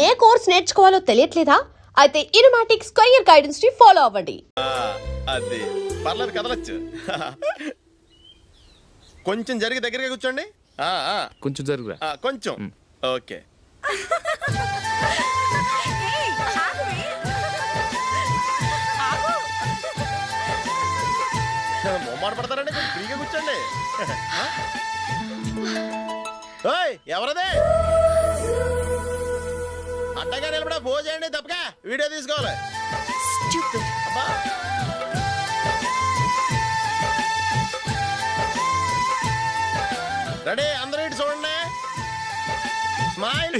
ఏ course నేర్చుకోవాలో తెలియట్లేదా? అయితే ఇనుమాటిక్ square guidance ని follow అవ్వండి. అది పర్లేదు, కదలొచ్చు. కొంచెం జరిగి దగ్గరగా కూర్చోండి. కొంచెం జరుగురా. కొంచెం. ఓకే. మొమ్మాట పడతారండి, కొంచెం ఫ్రీగా కూర్చోండి. ఎవరదే అడ్డగా నిలబడా ఫోన్ చేయండి, తప్పగా వీడియో తీసుకోవాలి. రెడీ, అందరూ ఇటు చూడండి. స్మైల్.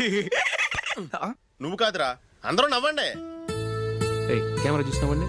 నువ్వు కాదురా, అందరూ నవ్వండి. కెమెరా చూసినామండి.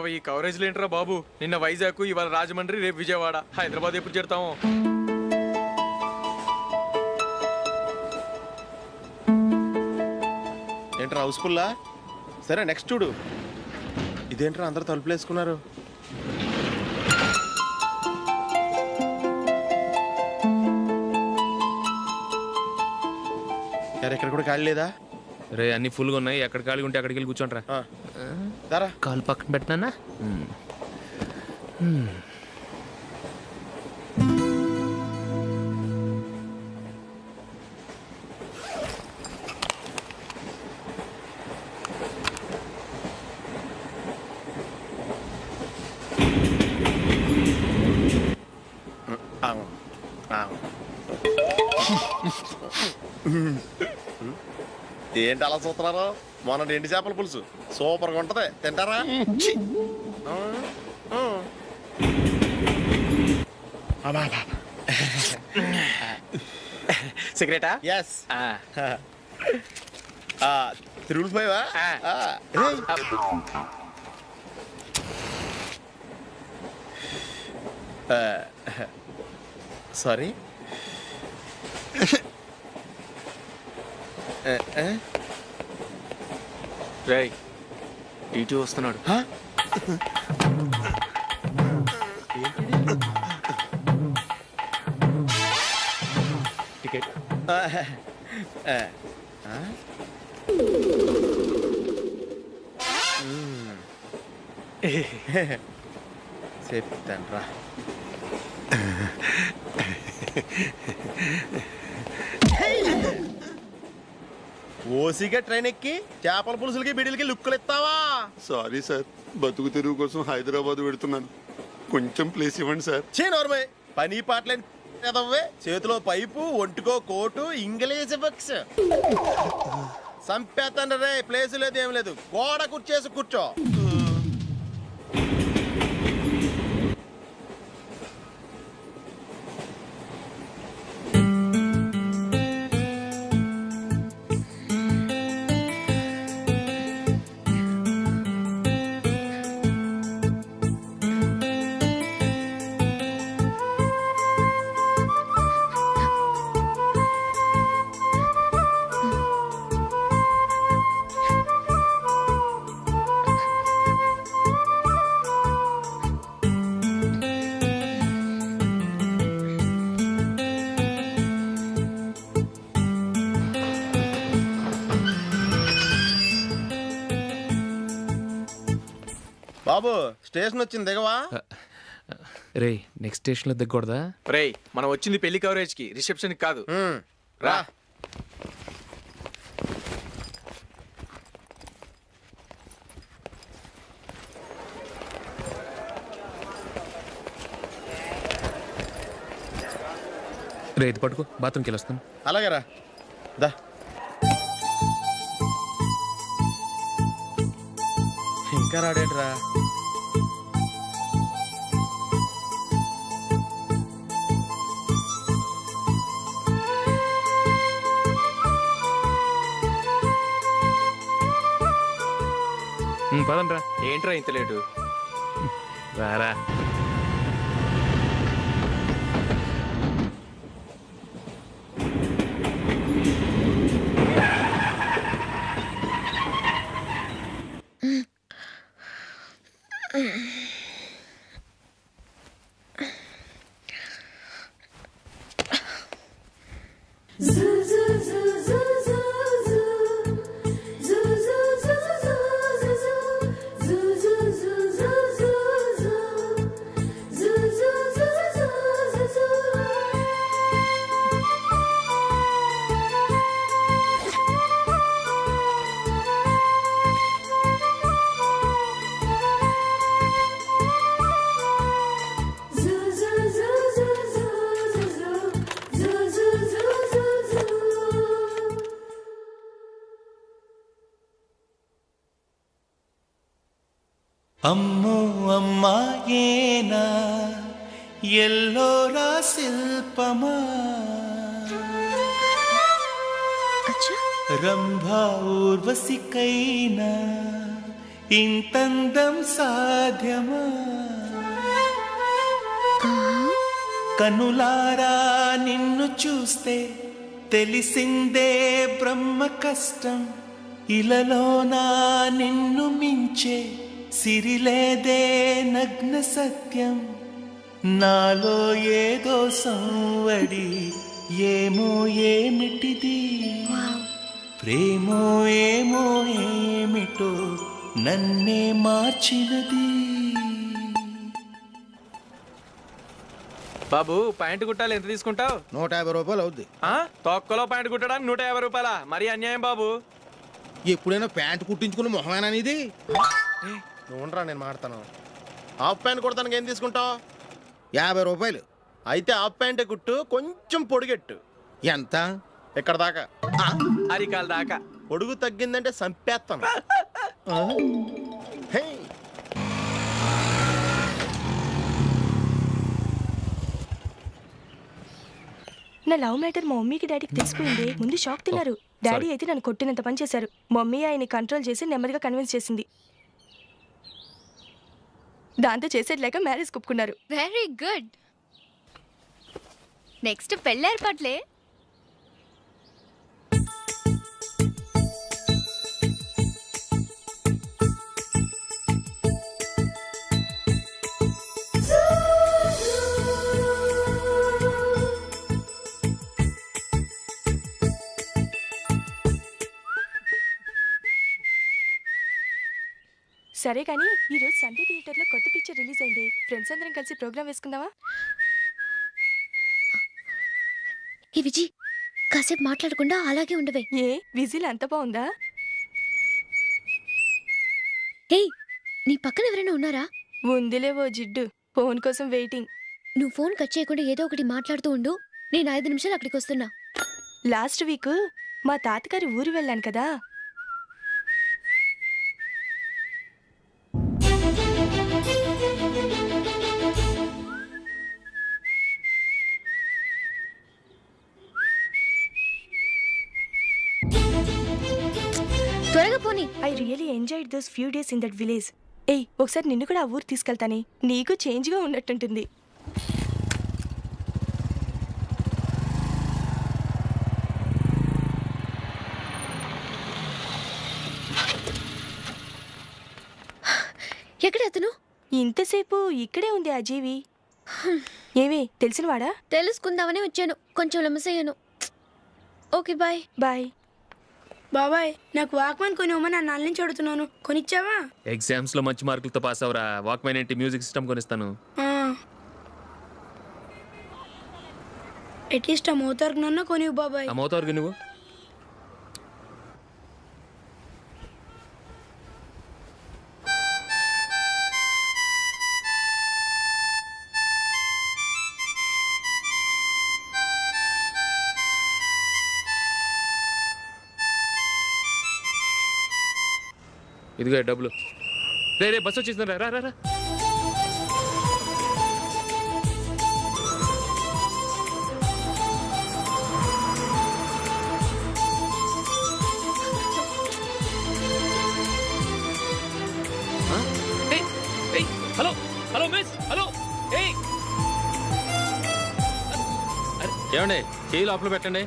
ఈ కవరేజ్ లేంటరా బాబు. నిన్న వైజాగ్, ఇవాళ రాజమండ్రి, రేపు విజయవాడ, హైదరాబాద్ ఎప్పుడు చేరుతాము? ఏంట్రా హౌస్ఫుల్లా? సరే నెక్స్ట్ చూడు. ఇదేంట్రా అందరు తలుపులు వేసుకున్నారు? ఇక్కడ కూడా ఖాళీ లేదా? రే అన్ని ఫుల్గా ఉన్నాయి, ఎక్కడ ఖాళీ ఉంటే అక్కడికి వెళ్ళి కూర్చోండిరా. కాలు పక్కన పెట్టినా. ఏంటి అలా చూస్తున్నారు? మొన్న ఎండి చేపల పులుసు సూపర్గా ఉంటది, తింటారా? సిగరెటా? ఎస్. తిరుగులు పోయావా? సారీ. రేయ్, టీటీ వస్తున్నాడు. టికెట్. చెప్తాను రా. ఓసిగా ట్రైన్ ఎక్కి చేపల పులుసులకి బిడిలకి లుక్కులు ఇస్తావా? సారీ సార్, బతుకు తెరువు కోసం హైదరాబాద్ పెడుతున్నాను, కొంచెం ప్లేస్ ఇవ్వండి సార్. నోర్మే, పని పాటలేని కదవ్వే. చేతిలో పైపు, ఒంటికో కోటు, ఇంగ్లీష్ బుక్స్. సంపేతండ్రి రే, ప్లేస్ లేదు ఏం లేదు, గోడ కుర్చేసి కూర్చో. బాబు స్టేషన్ వచ్చింది, దిగవా? రే నెక్స్ట్ స్టేషన్ లో దిగకూడదా? రేయ్, మనం వచ్చింది పెళ్లి కవరేజ్ కి, రిసెప్షన్ కాదు. రా. రేతి పట్టుకో, బాత్రూమ్కి వెళ్ళొస్తాను. అలాగే రా. దా. ఇంకా రాడేంట్రా? పదండ్రా. ఏంట్రా ఇంత లేటు? రారా. అమ్మో అమ్మాయేనా ఎల్లోరా శిల్పమా రంభా ఊర్వశికైనా ఇంతందం సాధ్యమా కనులారా నిన్ను చూస్తే తెలిసిందే బ్రహ్మ కష్టం ఇలలోనా నిన్ను మించే సిరిలేదే నగ్న సత్యం నాలో ఏదో సంవడి ఏమో ఏమిటిది ప్రేమో ఏమో ఏమిటో నన్నే మార్చినది. బాబు ప్యాంటు కుట్టాలి, ఎంత తీసుకుంటావు? 150 రూపాయలు అవుద్ది. తొక్కలో ప్యాంటు కుట్టడానికి 150 రూపాయల? మరి అన్యాయం బాబు. ఎప్పుడైనా ప్యాంట్ కుట్టించుకుని మొహమేనా ఇది? నువ్వురా, నేను మాడతాను. హాఫ్ ప్యాంట్ కుడతానికి ఏం తీసుకుంటావు? 50 రూపాయలు. అయితే హాఫ్ ప్యాంటే కుట్టు, కొంచెం పొడిగెట్టు. ఎంత? ఎక్కడ దాకా? అరికాల దాకా. పొడుగు తగ్గిందంటే సంపేస్తాను. హే. నా లవ్ మ్యాటర్ మా మమ్మీకి డాడీకి తెలిసిపోయింది. ముందు షాక్ తిన్నారు. డాడీ అయితే నన్ను కొట్టినంత పని చేశారు. మమ్మీ ఆయన్ని కంట్రోల్ చేసి నెమ్మదిగా కన్విన్స్ చేసింది. దాంతో చేసేది లేక మ్యారేజ్ ఒప్పుకున్నారు. Very good. నెక్స్ట్ పెళ్ళి ఏర్పాట్లే. సరే కానీ ఈరోజు సండే థియేటర్లో కొత్త పిక్చర్ రిలీజ్ అయింది. ఫ్రెండ్స్ అందరం కలిసి ప్రోగ్రామ్ వేసుకుందామా? ఈ విజి కాసేపు మాట్లాడకుండా అలాగే ఉండవే. ఏ విజిల్ అంత బాగుందా? హే, నీ పక్కన ఎవరైనా ఉన్నారా? ఉందిలే ఓ జిడ్డు. ఫోన్ కోసం వెయిటింగ్. నువ్వు ఫోన్ కట్ చేయకుండా ఏదో ఒకటి మాట్లాడుతూ ఉండు. నేను 5 నిమిషాలు అక్కడికి వస్తున్నా. లాస్ట్ వీక్ మా తాతగారి ఊరు వెళ్ళాను కదా. త్వరగా పోనీ. I really enjoyed those few days in that village. ఏయ్, ఒకసారి నిన్ను కూడా ఆ ఊరు తీసుకెళ్తానే. నీకు చేంజ్గా ఉన్నట్టుంటుంది. ఎక్కడ అతను? ఇంతసేపు ఇక్కడే ఉంది ఆ జీవి. ఏవి తెలిసినవాడా? తెలుసుకుందామని వచ్చాను. కొంచెం లెమసయ్యాను. Okay bye. బాయ్. బాబాయ్, నాకు వాక్మాన్ కొనివ్వమని నా నాన్న నుంచి అడుగుతున్నాను. కొనిచ్చావా? ఎగ్జామ్స్ లో మంచి మార్కులతో పాస్ అవరా. వాక్మెన్ ఏంటి, మ్యూజిక్ సిస్టమ్ కొనిస్తాను. అట్లీస్ట్ ఆ మోతార్కు నన్న కొనివ్వు బాబాయ్. ఆ మోతారుగా నువ్వు ఇదిగో డబ్బులు. రే బస్సు వచ్చేసింది, రా రా రా. Hello hello miss, hello. ఏమండి చేయి లోపల పెట్టండి.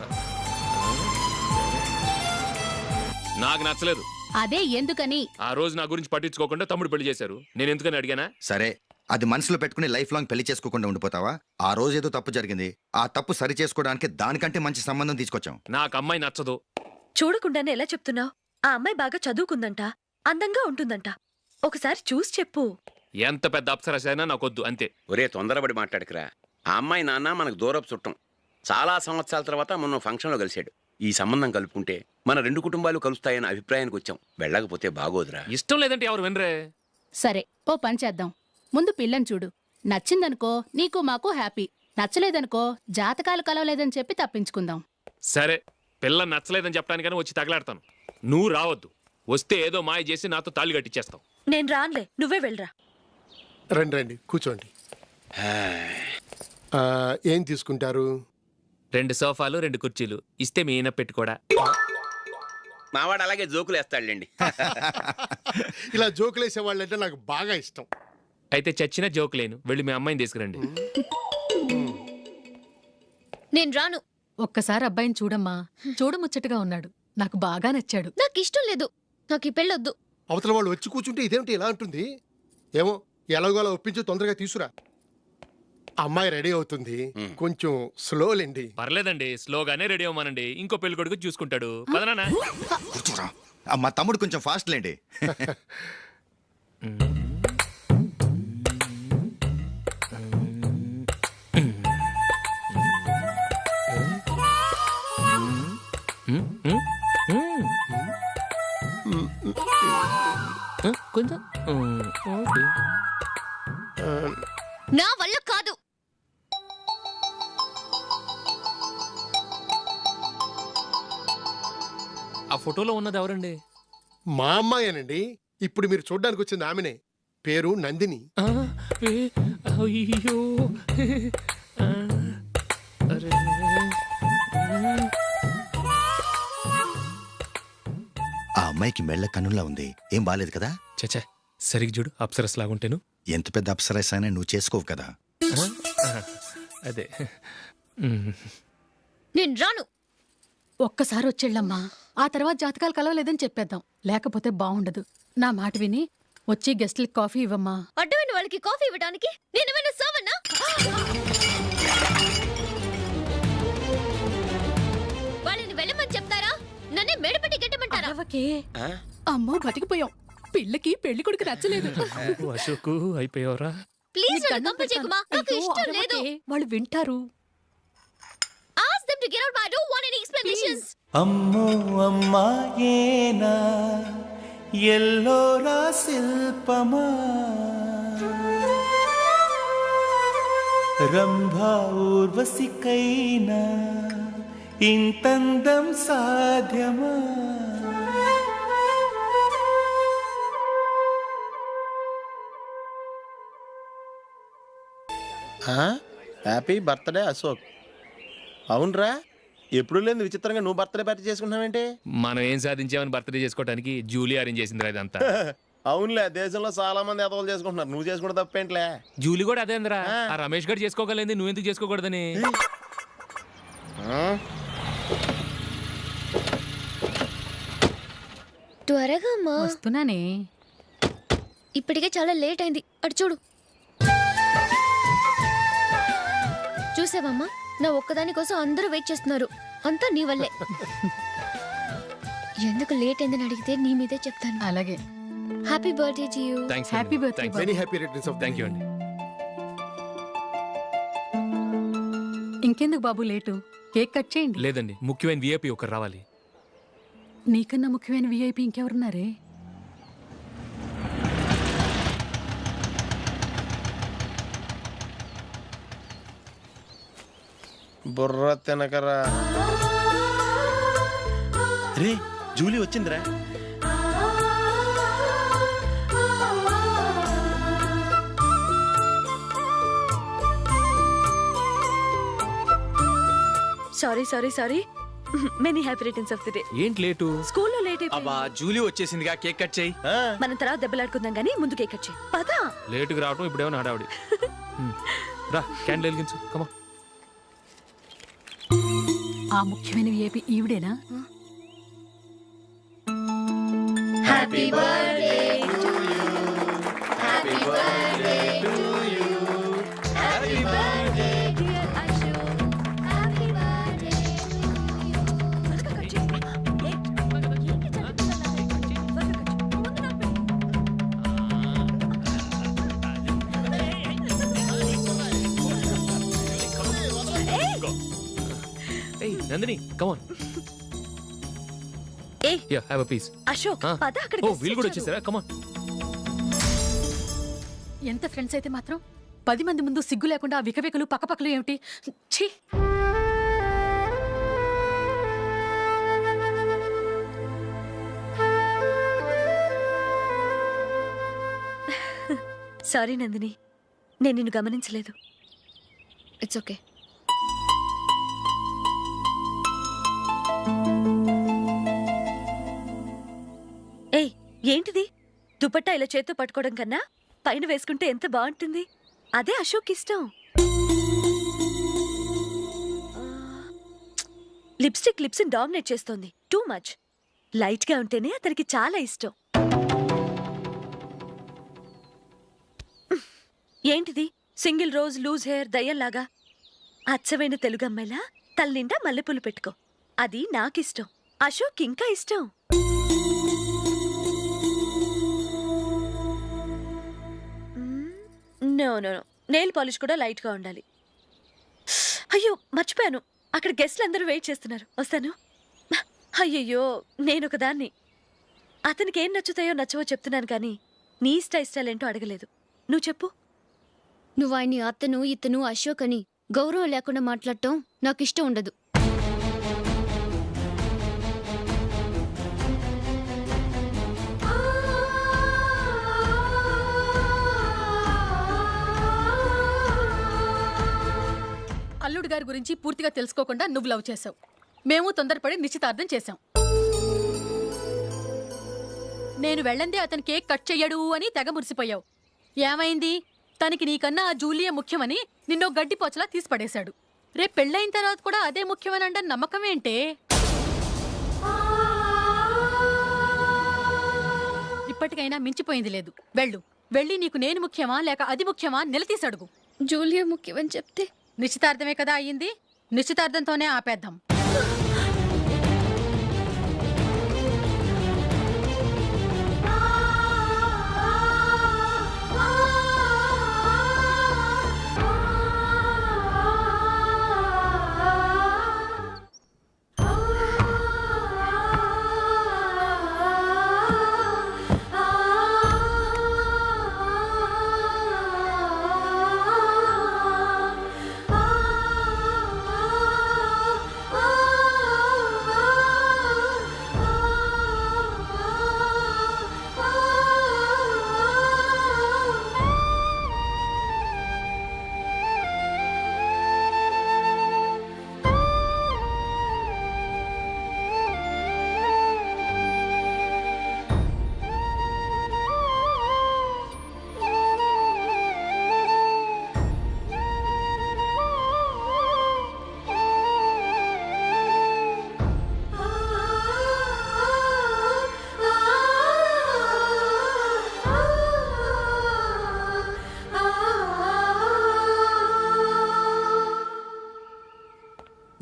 నాకు నచ్చలేదు. అదే ఎందుకని? ఆ రోజు నా గురించి పట్టించుకోకుండా తమ్ముడు పెళ్లి చేశారు. నేను ఎందుకని అడిగానా? సరే, అది మనసులో పెట్టుకుని లైఫ్ లాంగ్ పెళ్లి చేసుకోకుండా ఉండిపోతావా? ఆ రోజు ఏదో తప్పు జరిగింది, ఆ తప్పు సరి చేసుకోవడానికి దానికంటే మంచి సంబంధం తీసుకొచ్చాం. నాకు అమ్మాయి నచ్చదు. చూడకుండానే ఎలా చెప్తున్నావు? ఆ అమ్మాయి బాగా చదువుకుందంట, అందంగా ఉంటుందంట. ఒకసారి చూసి చెప్పు. ఎంత పెద్ద అప్సరసైనా నాకొద్దు, అంతే. ఒరే తొందరపడి మాట్లాడకురా. ఆ అమ్మాయి నాన్న మనకు దూరపు చుట్టం. చాలా సంవత్సరాల తర్వాత మొన్న ఫంక్షన్లో కలిశాడు. ఈ సంబంధం కలుపుకుంటే మన రెండు కుటుంబాలు కలుస్తాయన్న అభిప్రాయానికి వచ్చాం. వెళ్ళకపోతే బాగోదురా. ఇష్టం లేదంటే ఎవరు వినరే. సరే, ఓ పని చేద్దాం. ముందు పిల్లని చూడు. నచ్చిందనుకో నీకు మాకు హ్యాపీ. నచ్చలేదనుకో జాతకాలు కలవలేదని చెప్పి తప్పించుకుందాం. సరే, పిల్ల నచ్చలేదని చెప్పడానికని వచ్చి తగలాడతాను. నువ్వు రావద్దు. వస్తే ఏదో మాయ చేసి నాతో తాళి కట్టించేస్తావు. నేను రానులే, నువ్వే వెళ్ళరా. రండి రండి కూర్చోండి. ఏం తీసుకుంటారు? 2 సోఫాలు 2 కుర్చీలు ఇస్తే మీ ఈయన పెట్టుకోడా. మావాడు అలాగే జోకులు వేస్తాడులేండి. ఇలా జోకులేసే వాళ్ళంటే నాకు బాగా ఇష్టం. అయితే చచ్చిన జోక్ లేను. వెళ్ళి మీ అమ్మాయిని తీసుకురండి. నేను రాను. ఒక్కసారి అబ్బాయిని చూడమ్మా. చూడముచ్చటగా ఉన్నాడు. నాకు బాగా నచ్చాడు. నాకు ఇష్టం లేదు. నాకు ఈ పెళ్ళొద్దు. అవతల వాళ్ళు వచ్చి కూర్చుంటే ఇదేమిటి ఇలా ఉంటుంది? ఏమో ఎలాగోలా ఒప్పించి తొందరగా తీసురా. అమ్మాయి రెడీ అవుతుంది, కొంచెం స్లోలేండి. పర్లేదండి, స్లోగానే రెడీ అవ్వమానండి. ఇంకో పెళ్లి కొడుకు చూసుకుంటాడు. పదనా. కూర్చోరా. మా తమ్ముడు కొంచెం ఫాస్ట్ లేండి. కొంచెం నా వల్ల కాదు. ఆ ఫోటోలో ఉన్నది ఎవరండి? మా అమ్మాయేనండి. ఇప్పుడు మీరు చూడ్డానికి వచ్చింది ఆమెనే. పేరు నందిని. అయ్యో, ఆ అమ్మాయికి మెళ్ళ కన్నులా ఉంది. ఏం బాలేదు కదా? చచ్చా, సరిగ్గా చూడు. అప్సరస్ లాగుంటేను. ఎంత పెద్ద అప్సరస్ అయినా నువ్వు చేసుకోవు కదా. అదే. నేను రాను. ఒక్కసారి వచ్చేళ్ళమ్మా. ఆ తర్వాత జాతకాలు కలవలేదని చెప్పేద్దాం. లేకపోతే బాగుండదు. నా మాట విని వచ్చి గెస్ట్లకి కాఫీ ఇవ్వమ్మా. అడ్డమైన వాళ్ళకి కాఫీ ఇవ్వడానికి నేనేమైనా సావన్నా? వాళ్ళని వెళ్ళమని చెప్తారా? నన్నే మేడపట్టి గెట్టమంటారా? అవకే. అమ్మో, బతికిపోయాం. పిల్లకి పెళ్లి కొడుకు నచ్చలేదు. అశోకు అయిపోయావరా. ప్లీజ్ నన్ను పంపించేకుమా. నాకు ఇష్టం లేదు. వాళ్ళు వింటారు. Ask them to get out, but I don't want any explanations. అమ్మో అమ్మాయేనా ఎల్లోరా శిల్పమా రంభా ఊర్వశికైనా ఇంతందం సాధ్యమా? Happy birthday Ashok. అవునరా, ఎప్పుడు లేదు విచిత్రంగా నువ్వు బర్త్డే పార్టీ చేసుకుంటున్నావేంటి? మనం ఏం సాధించామని బర్త్డే చేసుకోవడానికి జూలీ అరేంజ్ చేసిందిరా ఇదంతా. అవునులే, దేశంలో చాలా మంది ఎదవలు చేసుకుంటున్నారు. నువ్వు చేసుకుంటే తప్పేంట్లే. జూలీ కూడా అదే అందరా. ఆ రమేష్ గారు చేసుకోగలేదు, నువ్వు ఎందుకు చేసుకోకూడదని. త్వరగా అమ్మా. వస్తున్నానే. ఇప్పటికే చాలా లేట్ అయింది. అటు చూడు. చూసావమ్మా, నా ఒక్కదాని కోసం అందరూ వెయిట్ చేస్తున్నారు. అంతా నీ వల్లే. ఎందుకు లేట్ అయిందని అడిగితే నీ మీదే చెప్తాను. అలాగే. Happy birthday to you. Happy birthday. Very happy returns of thank you అండి. ఇంకెందుకు బాబు లేటు? కేక్ కట్ చేయండి. లేదండి, ముఖ్యమైన విఐపి ఒకరు రావాలి. నీకన్నా ముఖ్యమైన విఐపి ఇంకెవరున్నారే? బుర్ర తినకరా. రే జూలీ వచ్చిందిరా. Sorry sorry sorry many happy returns of the day. ఏంటి లేటు? స్కూల్లో లేట్ అబ్బా జూలీ వచ్చేసిందిగా, కేక్ కట్ చేయి. మనం తర్వాత దెబ్బలాడుకుందాం గానీ ముందు కేక్ కట్ చేయి. పదా లేటుగా రావటం ఇప్పుడేమో హడావిడి. రా క్యాండిల్ వెలిగించు, కమా. ఆ ముఖ్యమైన ఏపీ ఈవిడేనా? Happy birthday to you happy birthday to you happy birthday dear Ashu happy birthday ఏయ్ నందిని, కమాన్. ఏయ్ yeah have a piece. Ashok పద అక్కడ. ఓ వీళ్ళు కూడా వచ్చేసారా? కమాన్. ఎంత ఫ్రెండ్స్ అయితే మాత్రం 10 మంది ముందు సిగ్గు లేకుండా ఆ వికవికలు పక్కపక్కలు ఏమిటి? ఛీ! సారీ నందిని, నేను నిన్ను గమనించలేదు. It's okay. ఏయ్ ఏంటిది? దుపట్టా ఇలా చేత్తో పట్టుకోవడం కన్నా పైన వేసుకుంటే ఎంత బాగుంటుంది. అదే అశోక్ ఇష్టం. లిప్స్టిక్ లిప్స్ డామినేట్ చేస్తోంది. Too much. లైట్ గా ఉంటేనే అతనికి చాలా ఇష్టం. ఏంటిది? సింగిల్ రోజ్ లూజ్ హెయిర్ దయ్యంలాగా. అచ్చమైన తెలుగు అమ్మాయిలా తల్లిండా మల్లెపూలు పెట్టుకో. అది నాకిష్టం. అశోక్ ఇంకా ఇష్టం. No no no, nail polish కూడా లైట్ గా ఉండాలి. అయ్యో మర్చిపోయాను, అక్కడ గెస్ట్లు అందరూ వెయిట్ చేస్తున్నారు. వస్తాను. అయ్యయ్యో నేను ఒకదాన్ని. అతనికి ఏం నచ్చుతాయో నచ్చవో చెప్తున్నాను కానీ నీ ఇష్టాలేంటో అడగలేదు. నువ్వు చెప్పు. నువ్వు ఆయన్ని అతను ఇతను అశోక్ అని గౌరవం లేకుండా మాట్లాడటం నాకు ఇష్టం ఉండదు. అల్లుడు గారి గురించి పూర్తిగా తెలుసుకోకుండా నువ్వు లవ్ చేసావు. మేము తొందరపడి నిశ్చితార్థం చేశాం. నేను వెళ్ళందే అతను కేక్ కట్ చెయ్యడు అని తెగ మురిసిపోయావు. ఏమైంది? తనకి నీకన్నా ఆ జూలియే ముఖ్యమని నిన్నో గడ్డిపోచలా తీసిపడేశాడు. రేపు పెళ్ళైన తర్వాత కూడా అదే ముఖ్యమని అంటే నమ్మకం ఏంటే? ఇప్పటికైనా మించిపోయింది లేదు. వెళ్ళి నీకు నేను ముఖ్యమా లేక అది ముఖ్యమా నిలదీసడుగు. జూలియా ముఖ్యమని చెప్తే నిశ్చితార్థమే కదా అయ్యింది. నిశ్చితార్థంతోనే ఆపేద్దాం.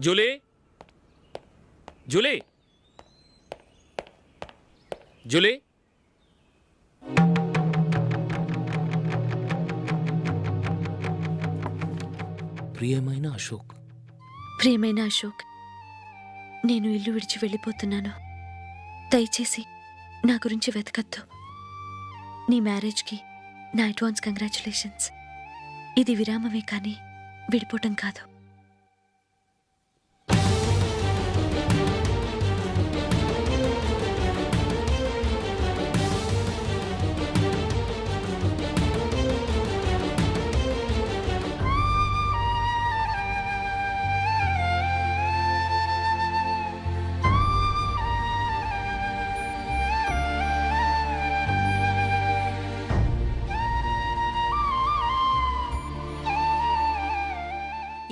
Julie, Julie, Julie. ప్రియమైన అశోక్. ప్రియమైన అశోక్, నేను ఇల్లు విడిచి వెళ్ళిపోతున్నాను. దయచేసి నా గురించి వెతకద్దు. నీ మ్యారేజ్కి నా అడ్వాన్స్ కంగ్రాచులేషన్స్. ఇది విరామమే కానీ విడిపోవటం కాదు.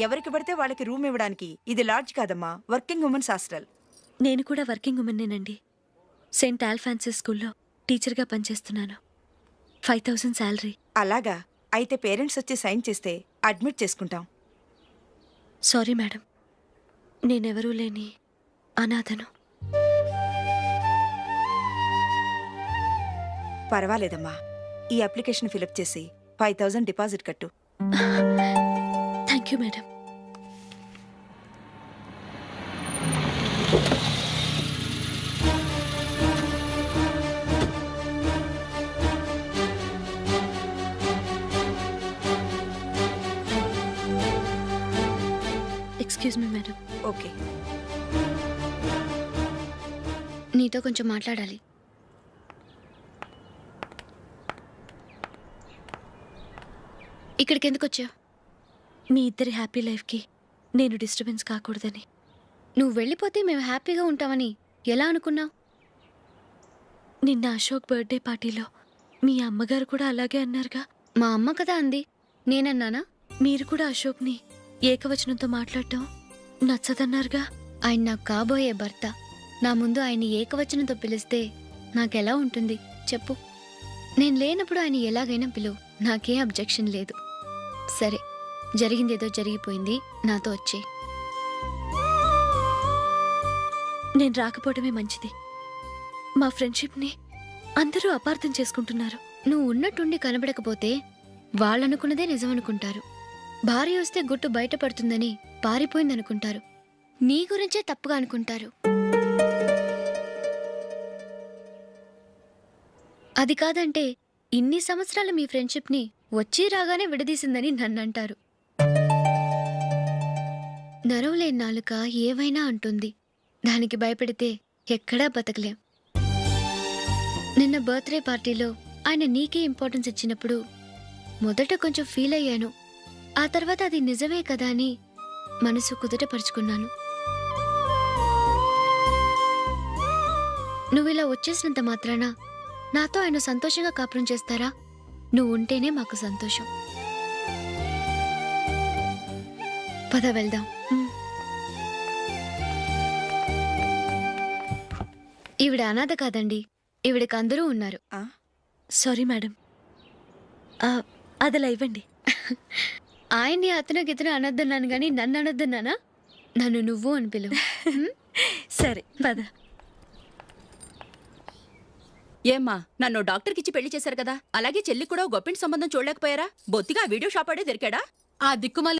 ఎవరికి పడితే వాళ్ళకి రూమ్ ఇవ్వడానికి ఇది లాడ్జ్ కాదమ్మా, వర్కింగ్ ఉమెన్స్ హాస్టల్. నేను కూడా వర్కింగ్ ఉమెన్నేనండి. సెయింట్ ఆల్ఫాన్సిస్ స్కూల్లో టీచర్గా పనిచేస్తున్నాను. 5000 శాలరీ. అలాగా? అయితే పేరెంట్స్ వచ్చి సైన్ చేస్తే అడ్మిట్ చేసుకుంటాం. సారీ మేడం, నేనెవరూ లేని అనాథను. పర్వాలేదమ్మా, ఈ అప్లికేషన్ ఫిలప్ చేసి 5000 డిపాజిట్ కట్టు. Thank you madam. Excuse me madam. Okay. నీతో కొంచెం మాట్లాడాలి. ఇక్కడికి ఎందుకు వచ్చావు? మీ ఇద్దరి హ్యాపీ లైఫ్కి నేను డిస్టర్బెన్స్ కాకూడదని. నువ్వు వెళ్ళిపోతే మేము హ్యాపీగా ఉంటామని ఎలా అనుకున్నావు? నిన్న అశోక్ బర్త్డే పార్టీలో మీ అమ్మగారు కూడా అలాగే అన్నారుగా. మా అమ్మ కదా అంది, నేనన్నానా? మీరు కూడా అశోక్ని ఏకవచనంతో మాట్లాడటం నచ్చదన్నారుగా. ఆయన నాకు కాబోయే భర్త. నా ముందు ఆయన్ని ఏకవచనంతో పిలిస్తే నాకెలా ఉంటుంది చెప్పు? నేను లేనప్పుడు ఆయన ఎలాగైనా పిలువు, నాకేం అబ్జెక్షన్ లేదు. సరే, జరిగిందేదో జరిగిపోయింది, నాతో వచ్చే. నేను రాకపోవడమే మంచిది. మా ఫ్రెండ్షిప్ని అందరూ అపార్థం చేసుకుంటున్నారు. నువ్వు ఉన్నట్టుండి కనబడకపోతే వాళ్ళనుకున్నదే నిజమనుకుంటారు. భార్య వస్తే గుట్టు బయటపడుతుందని పారిపోయిందనుకుంటారు. నీ గురించే తప్పుగా అనుకుంటారు. అది కాదంటే ఇన్ని సంవత్సరాలు మీ ఫ్రెండ్షిప్ని వచ్చి రాగానే విడదీసిందని నన్నంటారు. నరవలేని నాలుక ఏవైనా అంటుంది. దానికి భయపడితే ఎక్కడా బతకలేం. నిన్న బర్త్డే పార్టీలో ఆయన నీకే ఇంపార్టెన్స్ ఇచ్చినప్పుడు మొదట కొంచెం ఫీల్ అయ్యాను. ఆ తర్వాత అది నిజమే కదా అని మనసు కుదుటపరుచుకున్నాను. నువ్విలా వచ్చేసినంత మాత్రాన నాతో ఆయన సంతోషంగా కాపురం చేస్తారా? నువ్వు ఉంటేనే మాకు సంతోషం. పద వెళ్దాం. ఈవిడ అనాథ కాదండి, ఈవిడకి అందరూ ఉన్నారు. సారీ మేడం, అదలా ఇవ్వండి. ఆయన్ని అతను గితను అనొద్దన్నాను గాని నన్ను అనొద్దన్నానా? నన్ను నువ్వు అని పిలువు. సరే పద. ఏమ్మా, నన్ను డాక్టర్కిచ్చి పెళ్లి చేశారు కదా, అలాగే చెల్లి కూడా గొప్పింటి సంబంధం చూడలేకపోయారా? బొత్తిగా వీడియో షాప్ ఆడే దొరికాడా? ఆ దిక్కుమాలి